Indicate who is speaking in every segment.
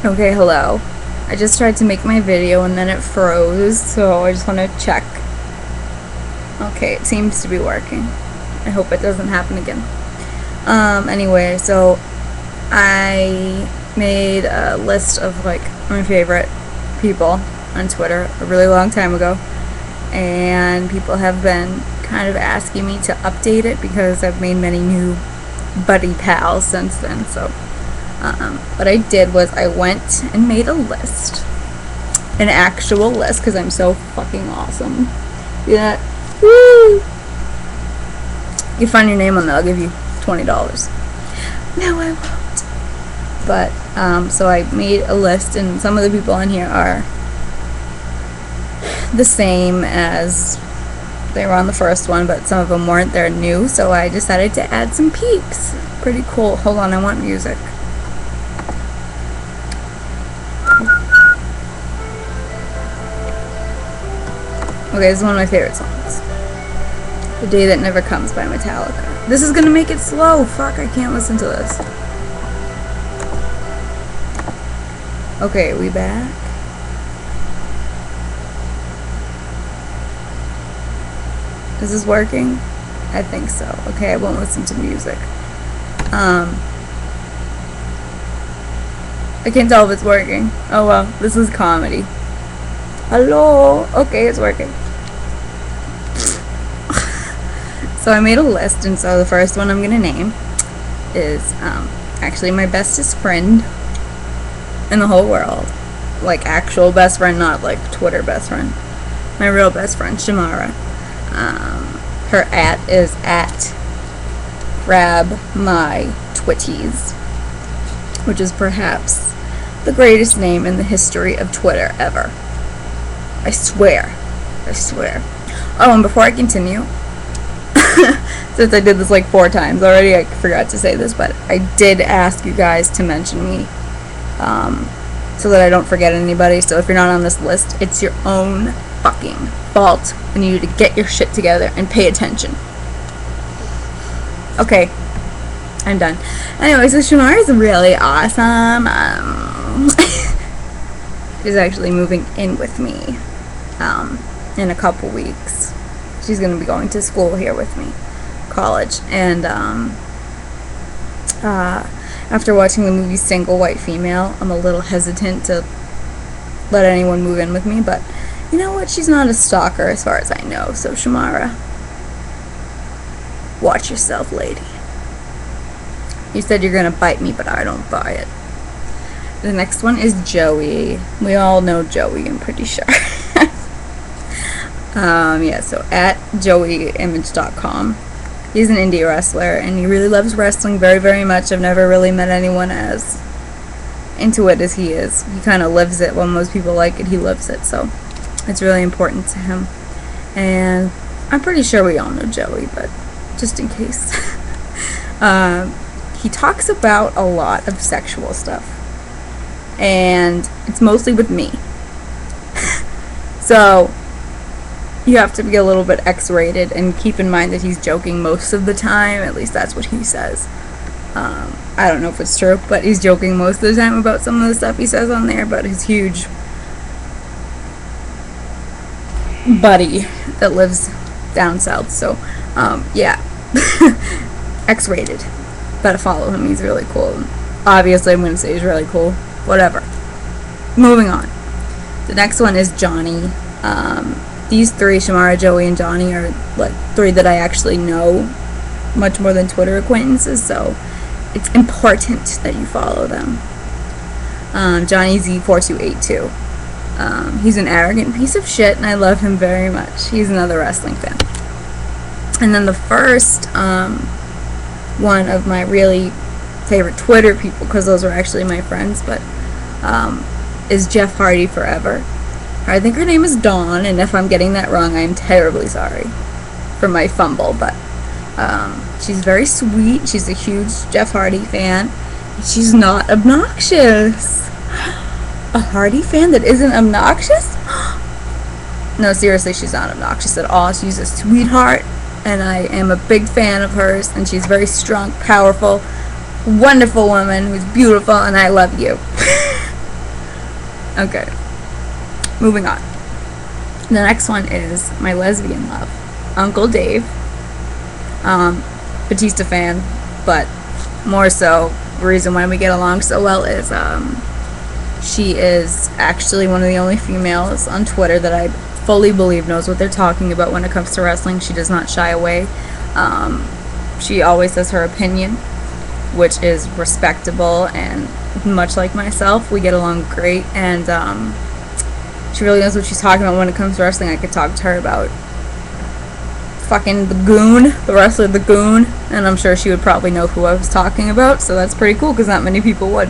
Speaker 1: Okay, hello. I just tried to make my video and then it froze, so I just want to check. Okay, it seems to be working. I hope it doesn't happen again. Anyway, so I made a list of like my favorite people on Twitter a really long time ago, and people have been kind of asking me to update it because I've made many new buddy pals since then. So what I did was I went and made a list, an actual list, because I'm so fucking awesome. Yeah, woo! You find your name on that, I'll give you $20. No, I won't. But so I made a list, and some of the people on here are the same as they were on the first one, but some of them weren't. They're new, so I decided to add some peeps. Pretty cool. Hold on, I want music. Okay, this is one of my favorite songs. The Day That Never Comes by Metallica. This is gonna make it slow. Fuck, I can't listen to this. Okay, we back? Is this working? I think so. Okay, I won't listen to music. I can't tell if it's working. Oh well, this is comedy. Hello? Okay, it's working. So I made a list, and so the first one I'm gonna name is actually my bestest friend in the whole world. Like actual best friend, not like Twitter best friend. My real best friend, Shamara. Her @ is @grabmytwitties, which is perhaps the greatest name in the history of Twitter ever. I swear. Oh, and before I continue, since I did this like 4 times already, I forgot to say this, but I did ask you guys to mention me so that I don't forget anybody. So if you're not on this list, it's your own fucking fault, and you need to get your shit together and pay attention. Okay, I'm done. Anyway, so Shamara is really awesome. She's actually moving in with me in a couple weeks. She's going to be going to school here with me, college, and after watching the movie Single White Female, I'm a little hesitant to let anyone move in with me, but you know what? She's not a stalker as far as I know, so Shamara, watch yourself, lady. You said you're gonna bite me, but I don't buy it. The next one is Joey. We all know Joey, I'm pretty sure. Yeah, so @joeyimage.com. He's an indie wrestler, and he really loves wrestling very, very much. I've never really met anyone as into it as he is. He kind of lives it. While most people like it, he lives it, so it's really important to him. And I'm pretty sure we all know Joey, but just in case. He talks about a lot of sexual stuff, and it's mostly with me. So you have to be a little bit X-rated and keep in mind that he's joking most of the time. At least that's what he says. I don't know if it's true, but he's joking most of the time about some of the stuff he says on there, but his huge buddy that lives down south, so yeah. X-rated. Better follow him, he's really cool. Obviously I'm going to say he's really cool. Whatever. Moving on. The next one is Johnny. These 3, Shamara, Joey, and Johnny, are like 3 that I actually know much more than Twitter acquaintances, so it's important that you follow them. Johnny Z4282. He's an arrogant piece of shit, and I love him very much. He's another wrestling fan. And then the first one of my really favorite Twitter people, because those are actually my friends, but is Jeff Hardy Forever. I think her name is Dawn, and if I'm getting that wrong, I'm terribly sorry for my fumble, but she's very sweet. She's a huge Jeff Hardy fan. She's not obnoxious. A Hardy fan that isn't obnoxious? No, seriously, she's not obnoxious at all. She's a sweetheart, and I am a big fan of hers, and she's very strong, powerful, wonderful woman who's beautiful, and I love you. Okay, moving on. The next one is my lesbian love, Uncle Dave. Batista fan, but more so, the reason why we get along so well is she is actually one of the only females on Twitter that I fully believe knows what they're talking about when it comes to wrestling. She does not shy away. She always says her opinion, which is respectable, and much like myself, we get along great, and she really knows what she's talking about when it comes to wrestling. I could talk to her about fucking the Goon, the wrestler The Goon, and I'm sure she would probably know who I was talking about, so that's pretty cool because not many people would.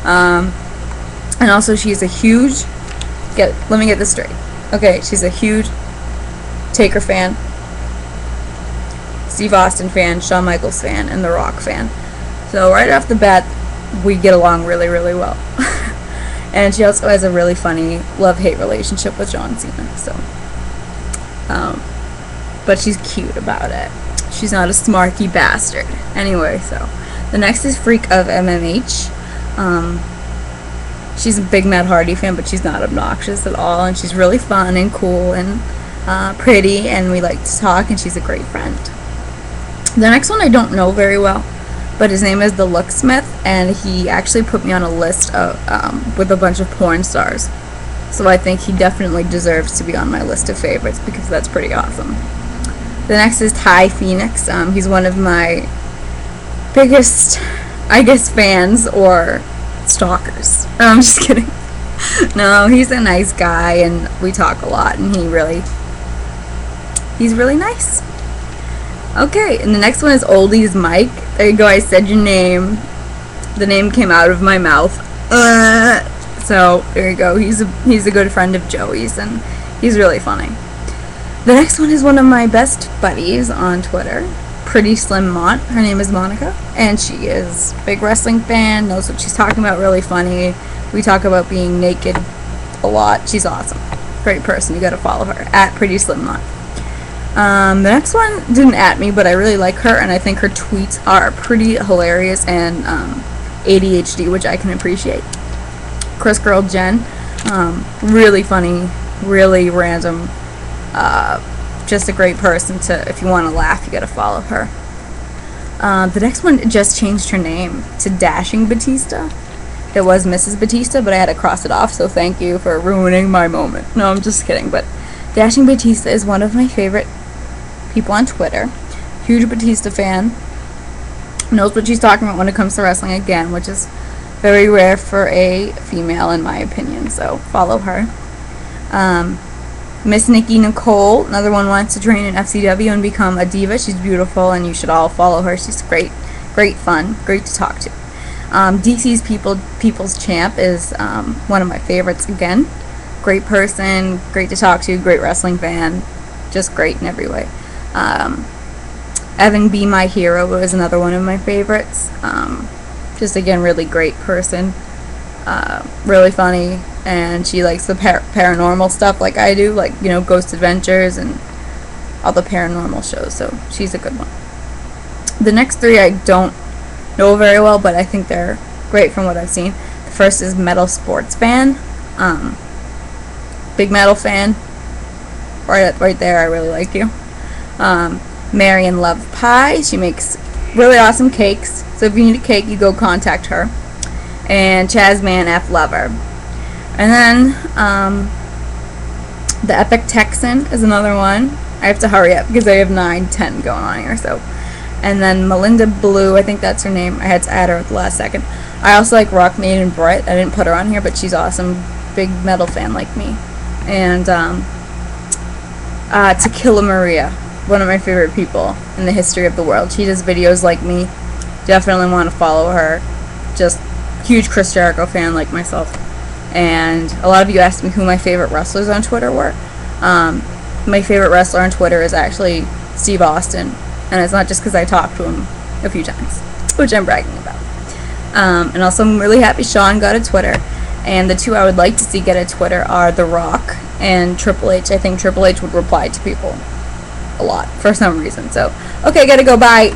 Speaker 1: And also she's a huge, let me get this straight. Okay, she's a huge Taker fan, Steve Austin fan, Shawn Michaels fan, and The Rock fan. So right off the bat, we get along really, really well. And she also has a really funny love-hate relationship with John Cena, so but she's cute about it. She's not a smarky bastard. Anyway, so the next is Freak of MMH. She's a big Matt Hardy fan, but she's not obnoxious at all, and she's really fun and cool and pretty, and we like to talk, and she's a great friend. The next one I don't know very well, but his name is The Looksmith, and he actually put me on a list of with a bunch of porn stars. So I think he definitely deserves to be on my list of favorites because that's pretty awesome. The next is Ty Phoenix. He's one of my biggest, I guess, fans or stalkers. I'm just kidding. No, he's a nice guy, and we talk a lot, and he's really nice. Okay, and the next one is Oldies Mike. There you go, I said your name. The name came out of my mouth. So, there you go. He's a good friend of Joey's, and he's really funny. The next one is one of my best buddies on Twitter, Pretty Slim Mont. Her name is Monica, and she is a big wrestling fan, knows what she's talking about, really funny. We talk about being naked a lot. She's awesome. Great person. You gotta follow her, at Pretty Slim Mont. The next one didn't at me, but I really like her, and I think her tweets are pretty hilarious and ADHD, which I can appreciate. Chris Girl Jen, really funny, really random, just a great person to, if you want to laugh, you gotta follow her. The next one just changed her name to Dashing Batista. It was Mrs. Batista, but I had to cross it off, so thank you for ruining my moment. No, I'm just kidding, but Dashing Batista is one of my favorite people on Twitter. Huge Batista fan. Knows what she's talking about when it comes to wrestling again, which is very rare for a female in my opinion, so follow her. Miss Nikki Nicole, another one, wants to train in FCW and become a diva. She's beautiful, and you should all follow her. She's great fun, great to talk to. DC's People's Champ is one of my favorites again. Great person, great to talk to, great wrestling fan, just great in every way. Evan Be My Hero is another one of my favorites. Just again, really great person, really funny, and she likes the paranormal stuff like I do, like, you know, Ghost Adventures and all the paranormal shows, so she's a good one. The next three I don't know very well, but I think they're great from what I've seen. The first is Metal Sports Fan. Big metal fan. Right there, I really like you. Marion Love Pie. She makes really awesome cakes, so if you need a cake, you go contact her. And Chazman F. Lover. And then the Epic Texan is another one. I have to hurry up because I have 9-10 going on here. So, and then Melinda Blue, I think that's her name. I had to add her at the last second. I also like Rock Maiden Brett. I didn't put her on here, but she's awesome. Big metal fan like me. And Tequila Maria, one of my favorite people in the history of the world. She does videos like me. Definitely want to follow her. Just huge Chris Jericho fan like myself. And a lot of you asked me who my favorite wrestlers on Twitter were. My favorite wrestler on Twitter is actually Steve Austin, and it's not just because I talked to him a few times, which I'm bragging about. And also I'm really happy Sean got a Twitter, and the two I would like to see get a Twitter are The Rock and Triple H. I think Triple H would reply to people a lot for some reason. So, okay, gotta go, bye.